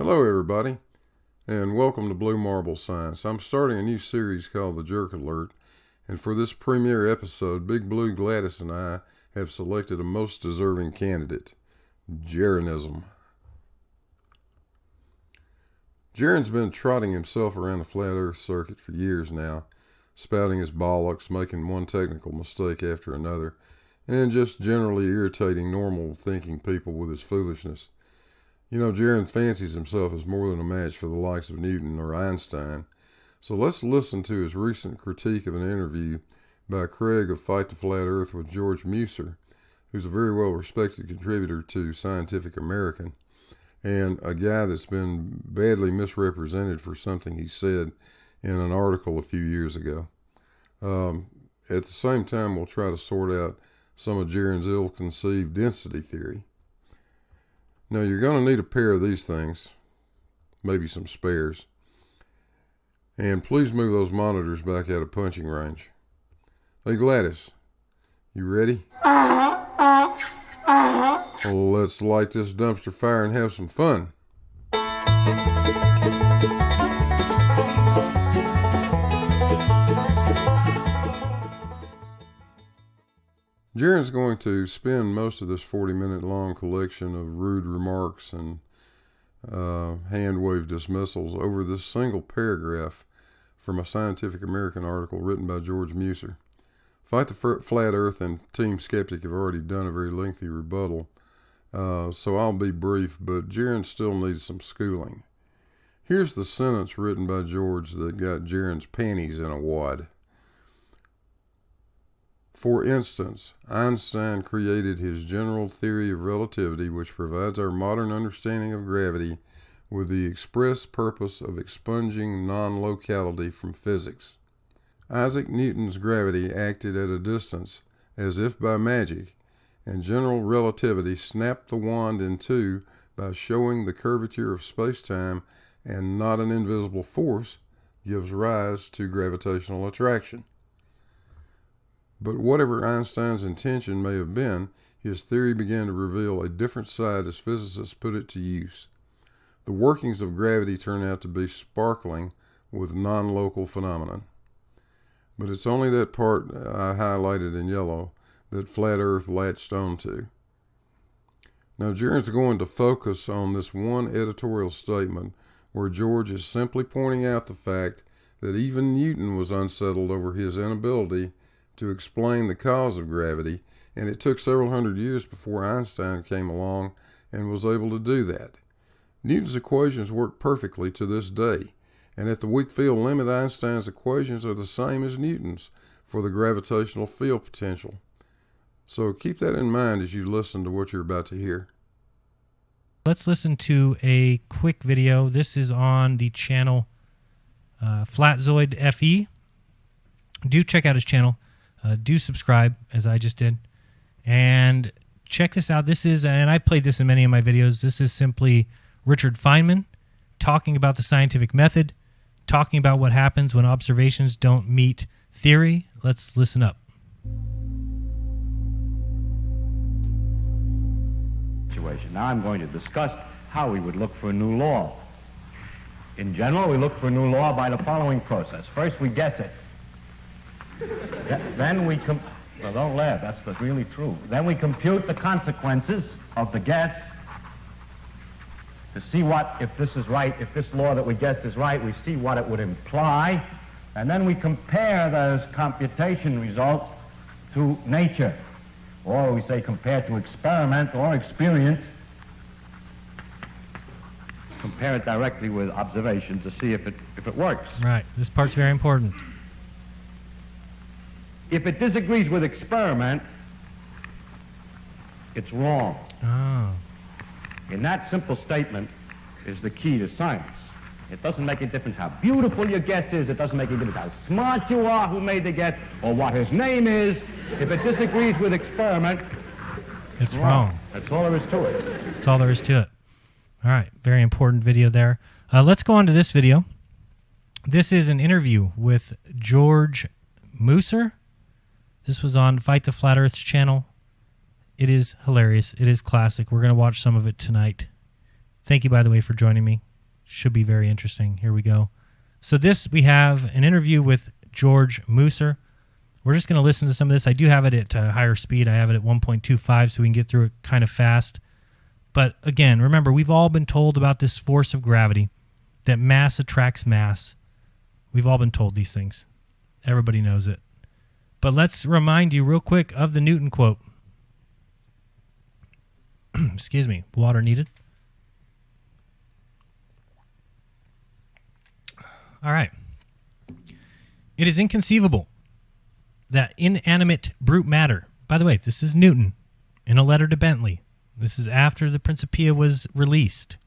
Hello everybody, and welcome to Bluemarblescience. I'm starting a new series called The Jerk Alert, and for this premiere episode, Big Blue, Gladys, and I have selected a most deserving candidate, Jeranism. Jaron's been trotting himself around the flat earth circuit for years now, spouting his bollocks, making one technical mistake after another, and just generally irritating normal thinking people with his foolishness. You know, Jaron fancies himself as more than a match for the likes of Newton or Einstein. So let's listen to his recent critique of an interview by Craig of Fight the Flat Earth with George Musser, who's a very well-respected contributor to Scientific American, and a guy that's been badly misrepresented for something he said in an article a few years ago. At the same time, we'll try to sort out some of Jaron's ill-conceived density theory. Now, you're going to need a pair of these things, maybe some spares. And please move those monitors back out of punching range. Hey, Gladys, you ready? Well, let's light this dumpster fire and have some fun. Jaron's going to spend most of this 40-minute long collection of rude remarks and hand-wave dismissals over this single paragraph from a Scientific American article written by George Musser. Fight the Flat Earth and Team Skeptic have already done a very lengthy rebuttal, so I'll be brief, but Jaron still needs some schooling. Here's the sentence written by George that got Jaron's panties in a wad. For instance, Einstein created his general theory of relativity, which provides our modern understanding of gravity with the express purpose of expunging non-locality from physics. Isaac Newton's gravity acted at a distance as if by magic, and general relativity snapped the wand in two by showing the curvature of space-time, and not an invisible force gives rise to gravitational attraction. But whatever Einstein's intention may have been, his theory began to reveal a different side as physicists put it to use. The workings of gravity turn out to be sparkling with non-local phenomenon. But it's only that part I highlighted in yellow that Flat Earth latched onto. Now, Jaron's going to focus on this one editorial statement where George is simply pointing out the fact that even Newton was unsettled over his inability to explain the cause of gravity, and it took several hundred years before Einstein came along and was able to do that. Newton's equations work perfectly to this day, and at the weak field limit, Einstein's equations are the same as Newton's for the gravitational field potential. So keep that in mind as you listen to what you're about to hear. Let's listen to a quick video. This is on the channel Flatzoid FE. Do check out his channel. Do subscribe, as I just did. And check this out. This is, and I played this in many of my videos, this is simply Richard Feynman talking about the scientific method, talking about what happens when observations don't meet theory. Let's listen up. Now I'm going to discuss how we would look for a new law. In general, we look for a new law by the following process. First, we guess it. Then we well, don't laugh, that's really true. Then we compute the consequences of the guess to see what, if this is right, if this law that we guessed is right, we see what it would imply, and then we compare those computation results to nature, or we say compare to experiment or experience, compare it directly with observation to see if it works. Right, this part's very important. If it disagrees with experiment, it's wrong. Oh. And that simple statement is the key to science. It doesn't make a difference how beautiful your guess is. It doesn't make a difference how smart you are who made the guess or what his name is. If it disagrees with experiment, it's wrong. That's all there is to it. That's all there is to it. All right, very important video there. Let's go on to this video. This is an interview with George Musser. This was on Fight the Flat Earth's channel. It is hilarious. It is classic. We're going to watch some of it tonight. Thank you, by the way, for joining me. Should be very interesting. Here we go. So this, we have an interview with George Musser. We're just going to listen to some of this. I do have it at higher speed. I have it at 1.25 so we can get through it kind of fast. But again, remember, we've all been told about this force of gravity, that mass attracts mass. We've all been told these things. Everybody knows it. But let's remind you real quick of the Newton quote. Excuse me, water needed. All right. It is inconceivable that inanimate brute matter, by the way, this is Newton in a letter to Bentley. This is after the Principia was released.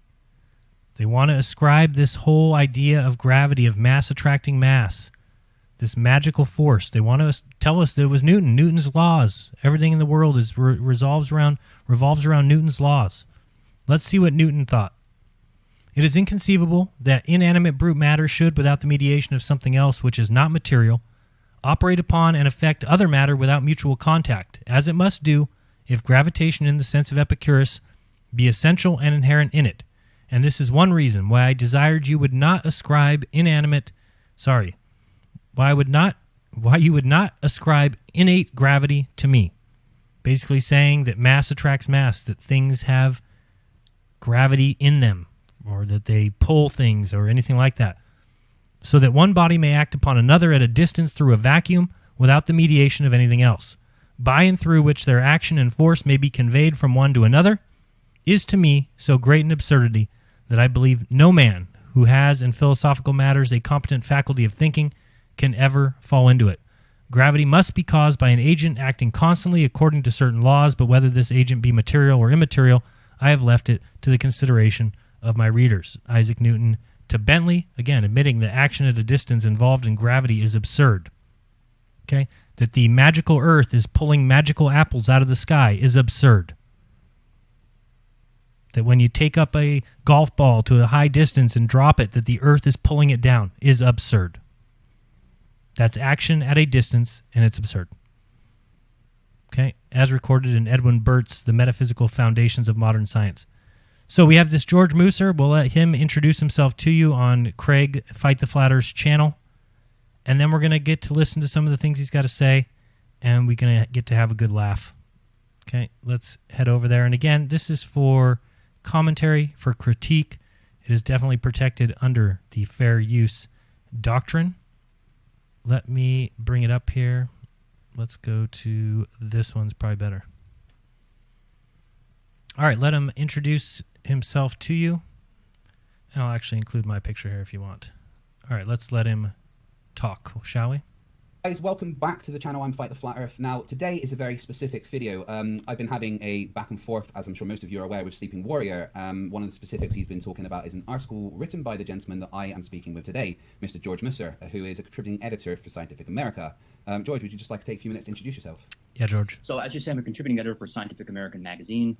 They want to ascribe this whole idea of gravity, of mass attracting mass, this magical force. They want to tell us that it was Newton, Newton's laws. Everything in the world is revolves around Newton's laws. Let's see what Newton thought. It is inconceivable that inanimate brute matter should, without the mediation of something else which is not material, operate upon and affect other matter without mutual contact, as it must do if gravitation in the sense of Epicurus be essential and inherent in it. And this is one reason why I desired you would not ascribe why you would not ascribe innate gravity to me. Basically saying that mass attracts mass, that things have gravity in them, or that they pull things or anything like that, so that one body may act upon another at a distance through a vacuum without the mediation of anything else, by and through which their action and force may be conveyed from one to another, is to me so great an absurdity that I believe no man who has in philosophical matters a competent faculty of thinking can ever fall into it. Gravity must be caused by an agent acting constantly according to certain laws, but whether this agent be material or immaterial, I have left it to the consideration of my readers. Isaac Newton to Bentley, again, admitting that action at a distance involved in gravity is absurd. Okay? That the magical earth is pulling magical apples out of the sky is absurd. That when you take up a golf ball to a high distance and drop it, that the earth is pulling it down is absurd. That's action at a distance, and it's absurd. Okay? As recorded in Edwin Burt's The Metaphysical Foundations of Modern Science. So we have this George Musser. We'll let him introduce himself to you on Craig Fight the Flat Earth's channel. And then we're going to get to listen to some of the things he's got to say, and we're going to get to have a good laugh. Okay, let's head over there. And again, this is for commentary, for critique. It is definitely protected under the fair use doctrine. Let me bring it up here. Let's go to this one's probably better. All right, let him introduce himself to you. And I'll actually include my picture here if you want. All right, let's let him talk, shall we? Guys, welcome back to the channel. I'm Fight the Flat Earth. Now, today is a very specific video. I've been having a back and forth, as I'm sure most of you are aware, with Sleeping Warrior. One of the specifics he's been talking about is an article written by the gentleman that I am speaking with today, Mr. George Musser, who is a contributing editor for Scientific America. George, would you just like to take a few minutes to introduce yourself? Yeah, George. So, as you say, I'm a contributing editor for Scientific American magazine.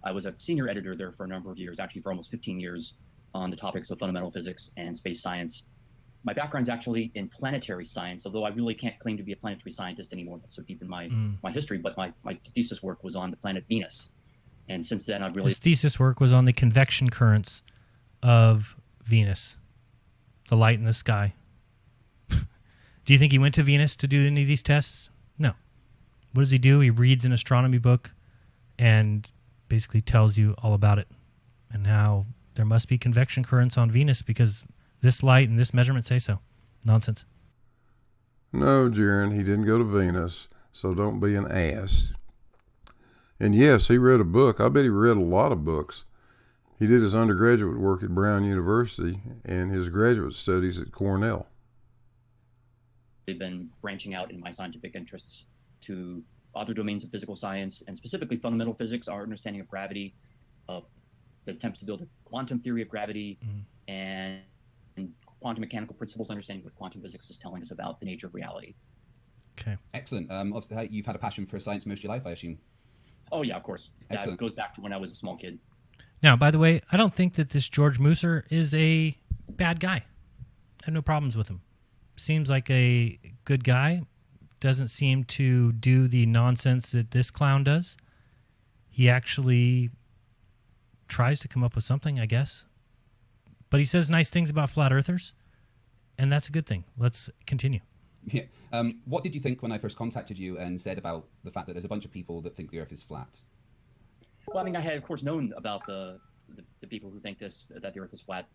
I was a senior editor there for a number of years, actually for almost 15 years, on the topics of fundamental physics and space science. My background's actually in planetary science, although I really can't claim to be a planetary scientist anymore. That's so deep in my history. But my thesis work was on the planet Venus. And since then, I've really... His thesis work was on the convection currents of Venus, the light in the sky. Do you think he went to Venus to do any of these tests? No. What does he do? He reads an astronomy book and basically tells you all about it and how there must be convection currents on Venus because this light and this measurement say so. Nonsense. No, Jaron, he didn't go to Venus, so don't be an ass. And yes, he read a book. I bet he read a lot of books. He did his undergraduate work at Brown University and his graduate studies at Cornell. I've been branching out in my scientific interests to other domains of physical science, and specifically fundamental physics, our understanding of gravity, of the attempts to build a quantum theory of gravity, and quantum mechanical principles, understanding what quantum physics is telling us about the nature of reality. Okay. Excellent. Obviously, you've had a passion for science most of your life, I assume. Oh, yeah, of course. Excellent. That goes back to when I was a small kid. Now, by the way, I don't think that this George Musser is a bad guy. I have no problems with him. Seems like a good guy. Doesn't seem to do the nonsense that this clown does. He actually tries to come up with something, I guess. but he says nice things about flat earthers, and that's a good thing. Let's continue. Yeah. What did you think when I first contacted you and said about the fact that there's a bunch of people that think the Earth is flat? Well, I mean, I had, of course, known about the people who think that the Earth is flat.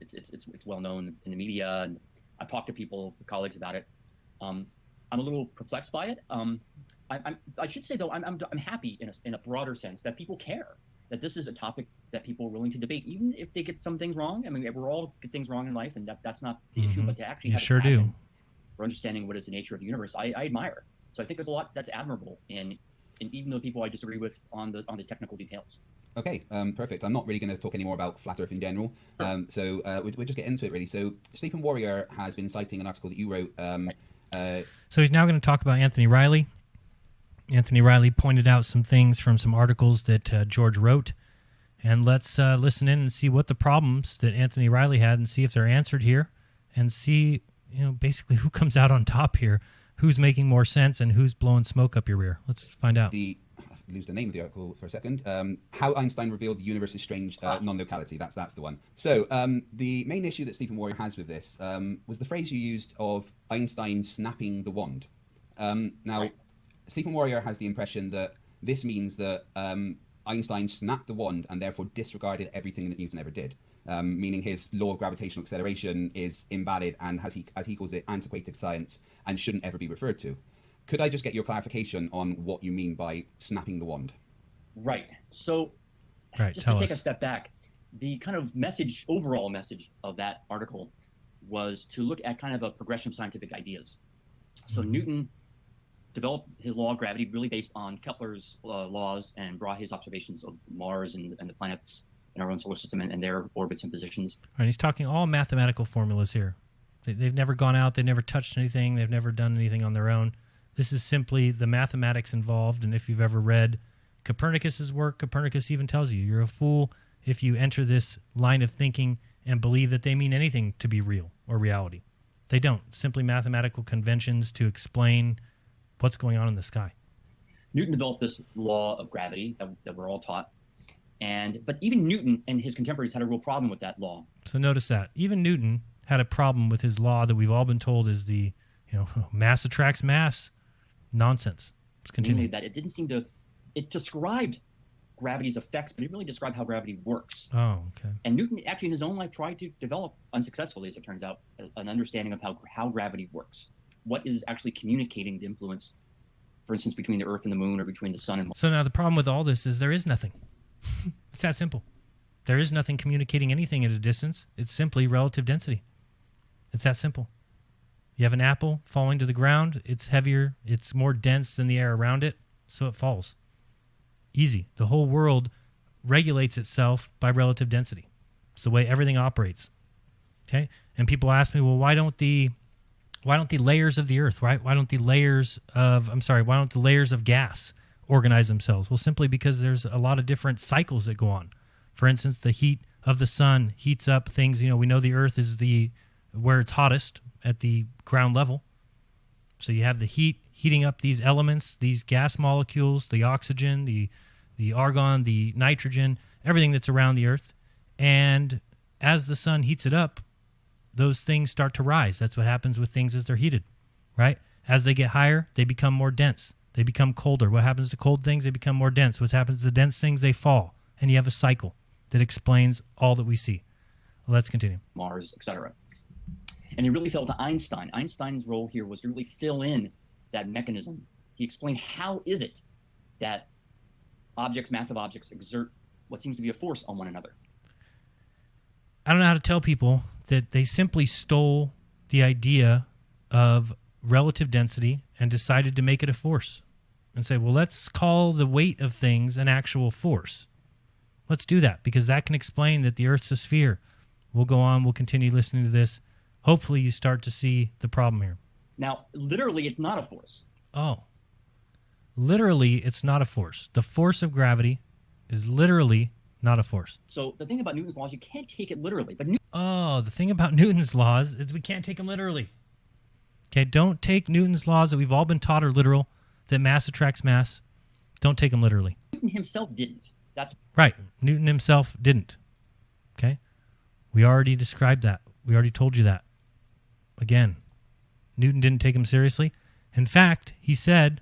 It's well known in the media, and I've talked to people, colleagues, about it. I'm a little perplexed by it. I should say, though, I'm happy in a broader sense that people care, that this is a topic that people are willing to debate, even if they get some things wrong. I mean, we're all get things wrong in life, and that's not the issue. But to actually have sure a passion do. for understanding what is the nature of the universe, I admire. So I think there's a lot that's admirable in even the people I disagree with on the technical details. Okay, perfect. I'm not really going to talk any more about flat Earth in general. So we'll just get into it, really. So Sleeping Warrior has been citing an article that you wrote. So he's now going to talk about Anthony Riley. Anthony Riley pointed out some things from some articles that George wrote. And let's listen in and see what the problems that Anthony Riley had and see if they're answered here, and see, basically who comes out on top here, who's making more sense and who's blowing smoke up your rear. Let's find out. I lose the name of the article for a second. How Einstein revealed the universe's strange non-locality. That's the one. So the main issue that Sleeping Warrior has with this was the phrase you used of Einstein snapping the wand. Now, Sleeping Warrior has the impression that this means that Einstein snapped the wand and therefore disregarded everything that Newton ever did, meaning his law of gravitational acceleration is invalid and, as he calls it, antiquated science and shouldn't ever be referred to. Could I just get your clarification on what you mean by snapping the wand? Right. So just to take a step back, the kind of overall message of that article was to look at kind of a progression of scientific ideas. So Newton developed his law of gravity really based on Kepler's laws, and brought his observations of Mars and the planets in our own solar system and their orbits and positions. All right, he's talking all mathematical formulas here. They've never gone out, they've never touched anything, they've never done anything on their own. This is simply the mathematics involved, and if you've ever read Copernicus's work, Copernicus even tells you you're a fool if you enter this line of thinking and believe that they mean anything to be real or reality. They don't. Simply mathematical conventions to explain what's going on in the sky. Newton developed this law of gravity that we're all taught, but even Newton and his contemporaries had a real problem with that law. So notice that even Newton had a problem with his law that we've all been told is the mass attracts mass nonsense. Let's continue. Namely, that it didn't seem to. It described gravity's effects, but it really described how gravity works. Oh, okay. And Newton actually in his own life tried to develop, unsuccessfully as it turns out, an understanding of how gravity works. What is actually communicating the influence, for instance, between the Earth and the Moon, or between the Sun and Mars. So now the problem with all this is there is nothing. It's that simple. There is nothing communicating anything at a distance. It's simply relative density. It's that simple. You have an apple falling to the ground. It's heavier. It's more dense than the air around it, so it falls. Easy. The whole world regulates itself by relative density. It's the way everything operates. Okay? And people ask me, well, why don't the layers of the Earth, right? Why don't the layers of gas organize themselves? Well, simply because there's a lot of different cycles that go on. For instance, the heat of the sun heats up things. We know the Earth is where it's hottest at the ground level. So you have the heat heating up these elements, these gas molecules, the oxygen, the argon, the nitrogen, everything that's around the Earth. And as the sun heats it up, those things start to rise. That's what happens with things as they're heated, right? As they get higher, they become more dense. They become colder. What happens to cold things? They become more dense. What happens to the dense things? They fall. And you have a cycle that explains all that we see. Let's continue. Mars, etc. And he really fell to Einstein. Einstein's role here was to really fill in that mechanism. He explained how is it that massive objects, exert what seems to be a force on one another. I don't know how to tell people that they simply stole the idea of relative density and decided to make it a force and say, well, let's call the weight of things an actual force. Let's do that because that can explain that the Earth's a sphere. We'll go on. We'll continue listening to this. Hopefully you start to see the problem here. Now, literally, it's not a force. Oh. Literally, it's not a force. The force of gravity is literally not a force. So the thing about Newton's laws, you can't take it literally. But the thing about Newton's laws is we can't take them literally. Okay, don't take Newton's laws that we've all been taught are literal, that mass attracts mass. Don't take them literally. Newton himself didn't. That's right. Newton himself didn't. Okay? We already described that. We already told you that. Again, Newton didn't take him seriously. In fact, he said,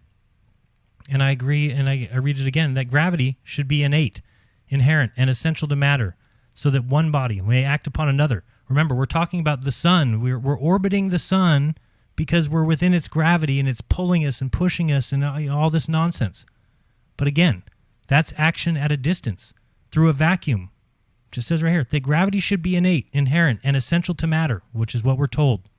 and I agree, and I read it again, that gravity should be innate, inherent, and essential to matter, so that one body may act upon another. Remember, we're talking about the sun. We're orbiting the sun because we're within its gravity, and it's pulling us and pushing us and all this nonsense. But again, that's action at a distance, through a vacuum. It just says right here that gravity should be innate, inherent, and essential to matter, which is what we're told.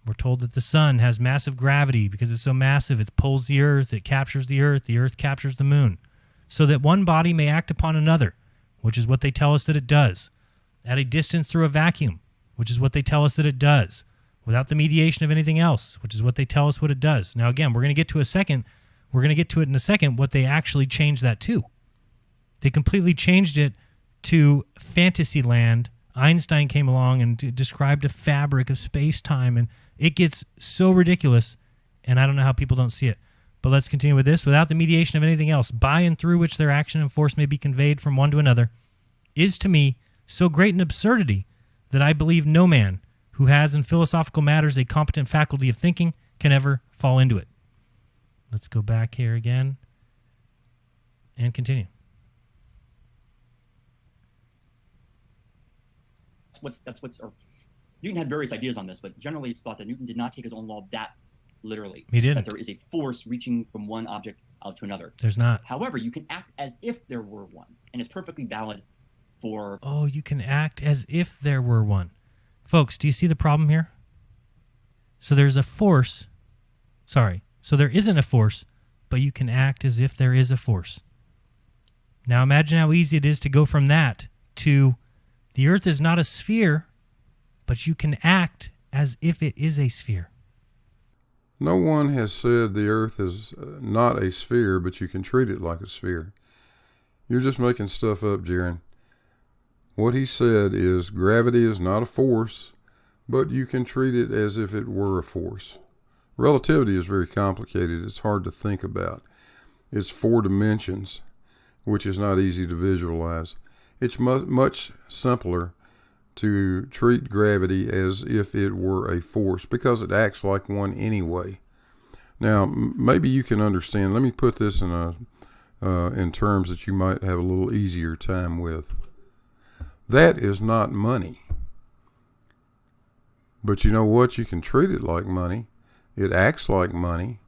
We're told that the sun has massive gravity because it's so massive. It pulls the earth, it captures the earth captures the moon, so that one body may act upon another, which is what they tell us that it does, at a distance through a vacuum, which is what they tell us that it does, without the mediation of anything else, which is what they tell us what it does. Now, again, we're going to get to it in a second, what they actually changed that to. They completely changed it to fantasy land. Einstein came along and described a fabric of space-time, and it gets so ridiculous, and I don't know how people don't see it. But let's continue with this. Without the mediation of anything else, by and through which their action and force may be conveyed from one to another, is to me so great an absurdity that I believe no man who has in philosophical matters a competent faculty of thinking can ever fall into it. Let's go back here again and continue. Newton had various ideas on this, but generally it's thought that Newton did not take his own law that literally. He didn't. That there is a force reaching from one object out to another. There's not. However, you can act as if there were one, and it's perfectly valid for... Oh, you can act as if there were one. Folks, do you see the problem here? So there's a force. Sorry. So there isn't a force, but you can act as if there is a force. Now imagine how easy it is to go from that to the earth is not a sphere, but you can act as if it is a sphere. No one has said the earth is not a sphere, but you can treat it like a sphere. You're just making stuff up, Jaron. What he said is gravity is not a force, but you can treat it as if it were a force. Relativity is very complicated. It's hard to think about. It's 4 dimensions, which is not easy to visualize. It's much simpler to treat gravity as if it were a force because it acts like one anyway. Now, maybe you can understand. Let me put this in terms that you might have a little easier time with. That is not money. But you know what? You can treat it like money. It acts like money.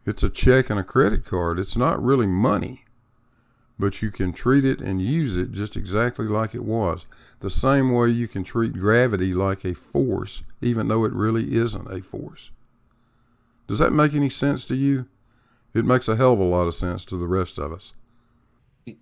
It's a check and a credit card. It's not really money, but you can treat it and use it just exactly like it was. The same way you can treat gravity like a force, even though it really isn't a force. Does that make any sense to you? It makes a hell of a lot of sense to the rest of us.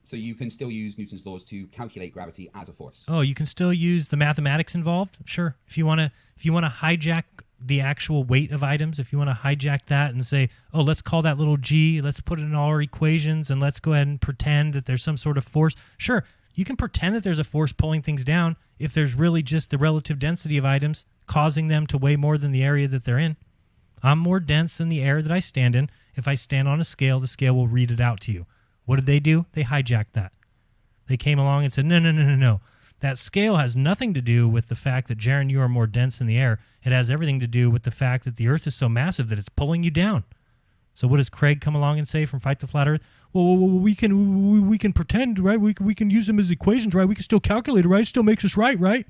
So you can still use Newton's laws to calculate gravity as a force. Oh, you can still use the mathematics involved? Sure. If you want to hijack the actual weight of items, if you want to hijack that and say, oh, let's call that little g, let's put it in all our equations, and let's go ahead and pretend that there's some sort of force. Sure, you can pretend that there's a force pulling things down if there's really just the relative density of items causing them to weigh more than the area that they're in. I'm more dense than the air that I stand in. If I stand on a scale, the scale will read it out to you. What did they do? They hijacked that. They came along and said, no. That scale has nothing to do with the fact that, Jaron, you are more dense than the air. It has everything to do with the fact that the earth is so massive that it's pulling you down. So what does Craig come along and say from Fight the Flat Earth? Well, we can pretend, right? We can use them as equations, right? We can still calculate it, right? It still makes us right?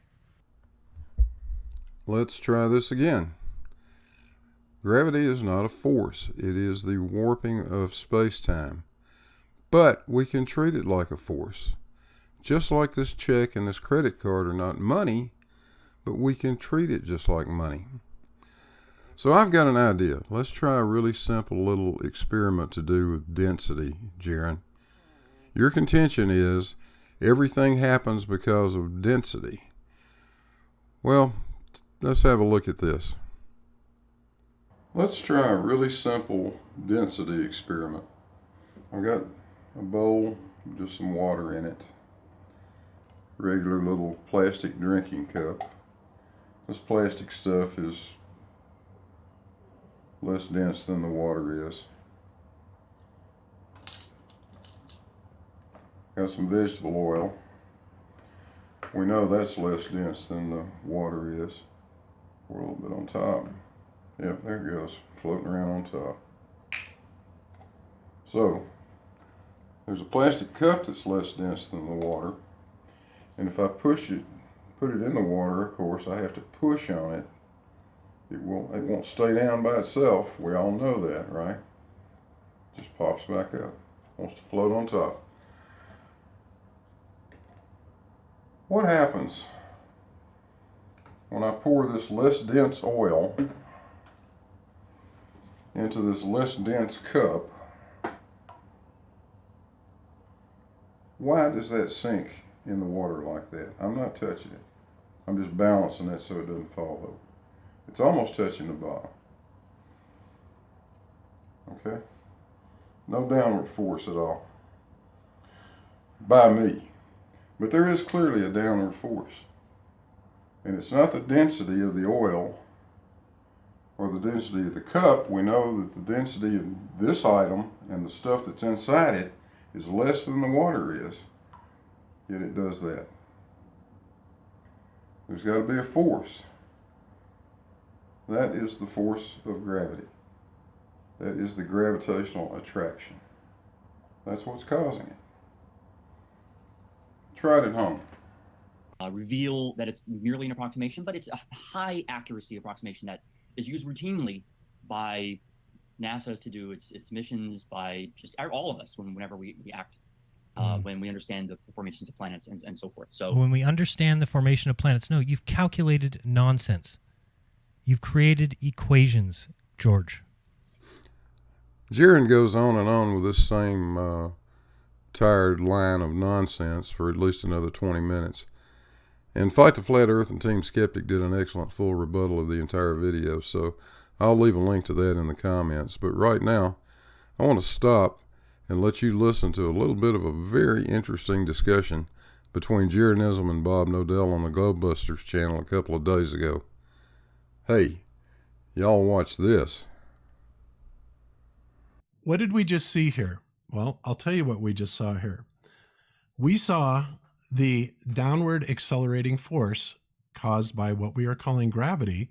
Let's try this again. Gravity is not a force. It is the warping of space-time. But we can treat it like a force. Just like this check and this credit card are not money, but we can treat it just like money. So I've got an idea. Let's try a really simple little experiment to do with density, Jaron. Your contention is everything happens because of density. Well, let's have a look at this. Let's try a really simple density experiment. I've got a bowl, just some water in it. Regular little plastic drinking cup. This plastic stuff is less dense than the water is. Got some vegetable oil. We know that's less dense than the water is. We're a little bit on top. Yep, there it goes, floating around on top. So, there's a plastic cup that's less dense than the water. And if I put it in the water, of course, I have to push on it. It won't stay down by itself. We all know that, right? Just pops back up. Wants to float on top. What happens when I pour this less dense oil into this less dense cup? Why does that sink in the water like that? I'm not touching it. I'm just balancing it so it doesn't fall over. It's almost touching the bottom. Okay? No downward force at all. By me. But there is clearly a downward force. And it's not the density of the oil or the density of the cup. We know that the density of this item and the stuff that's inside it is less than the water is. Yet it does that. There's got to be a force. That is the force of gravity. That is the gravitational attraction. That's what's causing it. Try it at home. Reveal that it's merely an approximation, but it's a high accuracy approximation that is used routinely by NASA to do its missions, by just all of us whenever we act, when we understand the formations of planets and so forth. So when we understand the formation of planets, no, you've calculated nonsense. You've created equations, George. Jaron goes on and on with this same tired line of nonsense for at least another 20 minutes. And Fight the Flat Earth and Team Skeptic did an excellent full rebuttal of the entire video, so I'll leave a link to that in the comments. But right now, I want to stop and let you listen to a little bit of a very interesting discussion between Jeranism and Bob Knodel on the Globebusters channel a couple of days ago. Hey, y'all watch this. What did we just see here? Well, I'll tell you what we just saw here. We saw the downward accelerating force caused by what we are calling gravity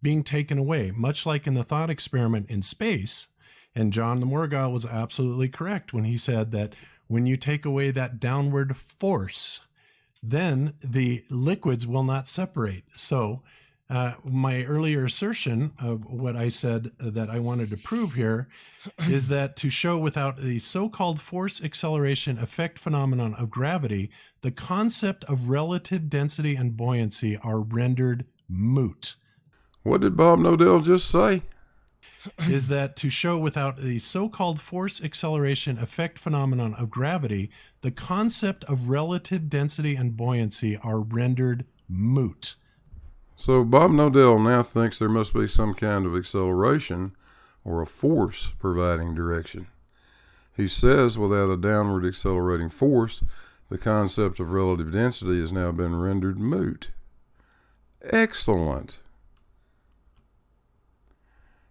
being taken away, much like in the thought experiment in space. And John the Morgul was absolutely correct when he said that when you take away that downward force, then the liquids will not separate. So my earlier assertion of what I said that I wanted to prove here is that to show without the so-called force acceleration effect phenomenon of gravity, the concept of relative density and buoyancy are rendered moot. What did Bob Knodel just say? Is that to show without the so-called force acceleration effect phenomenon of gravity, the concept of relative density and buoyancy are rendered moot. So Bob Knodel now thinks there must be some kind of acceleration or a force providing direction. He says without a downward accelerating force, the concept of relative density has now been rendered moot. Excellent.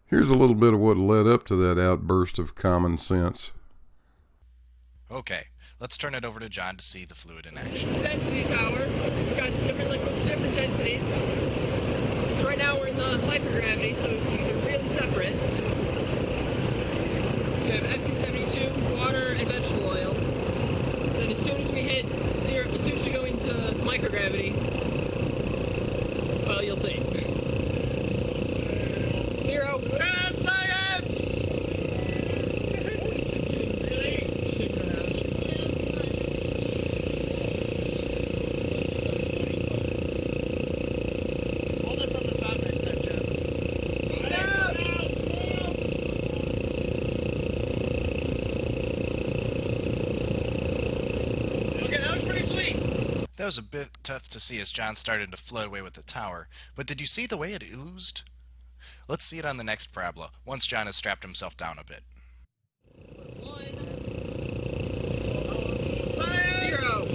Here's a little bit of what led up to that outburst of common sense. Okay, let's turn it over to John to see the fluid in action. Density tower. It's got different liquids, different densities. So right now we're in the microgravity, so they're really separate. You have FTFE, water, and vegetable oil. Then as soon as we hit zero, as soon as we go into microgravity, well, you'll see. Zero. Science! Hold it from the top next time, Jeff. Okay, that was pretty sweet. That was a bit tough to see as John started to float away with the tower, but did you see the way it oozed? Let's see it on the next parabola, once John has strapped himself down a bit. 0.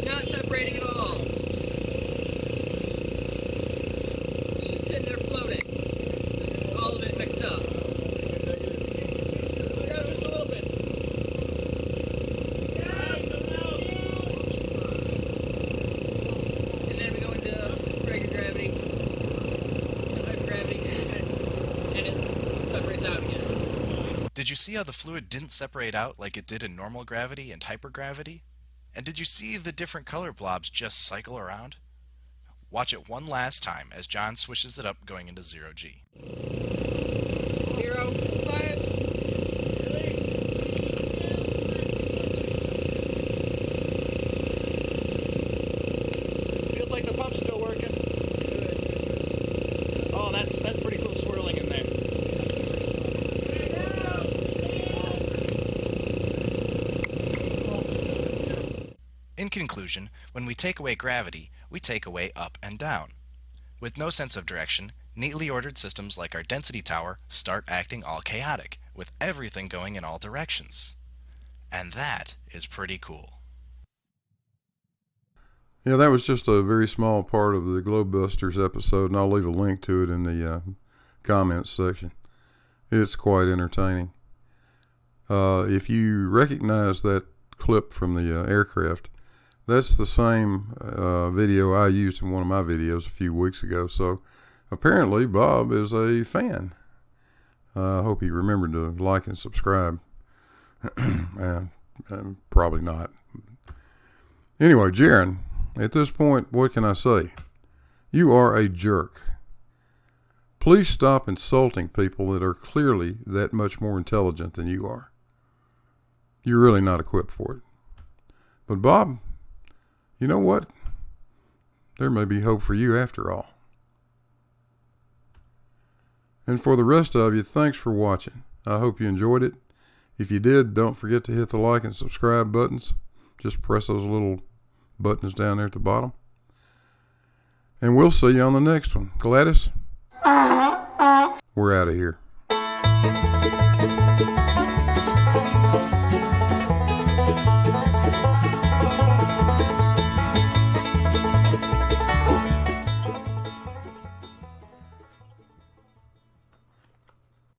Not separating at all. It's just sitting there floating. All of it mixed up. Yeah, just a little bit. Did you see how the fluid didn't separate out like it did in normal gravity and hypergravity? And did you see the different color blobs just cycle around? Watch it one last time as John swishes it up going into 0G. 0, science. Feels like the pump's still working. Oh, that's pretty cool swirling in there. In conclusion, when we take away gravity, we take away up and down. With no sense of direction, neatly ordered systems like our density tower start acting all chaotic, with everything going in all directions. And that is pretty cool. Yeah, that was just a very small part of the Globebusters episode, and I'll leave a link to it in the comments section. It's quite entertaining. If you recognize that clip from the aircraft, that's the same video I used in one of my videos a few weeks ago. So apparently Bob is a fan. I hope he remembered to like and subscribe. Probably not. Anyway, Jaron, at this point, what can I say? You are a jerk. Please stop insulting people that are clearly that much more intelligent than you are. You're really not equipped for it. But Bob, you know what? There may be hope for you after all. And for the rest of you, thanks for watching. I hope you enjoyed it. If you did, don't forget to hit the like and subscribe buttons. Just press those little buttons down there at the bottom. And we'll see you on the next one. Gladys? We're out of here.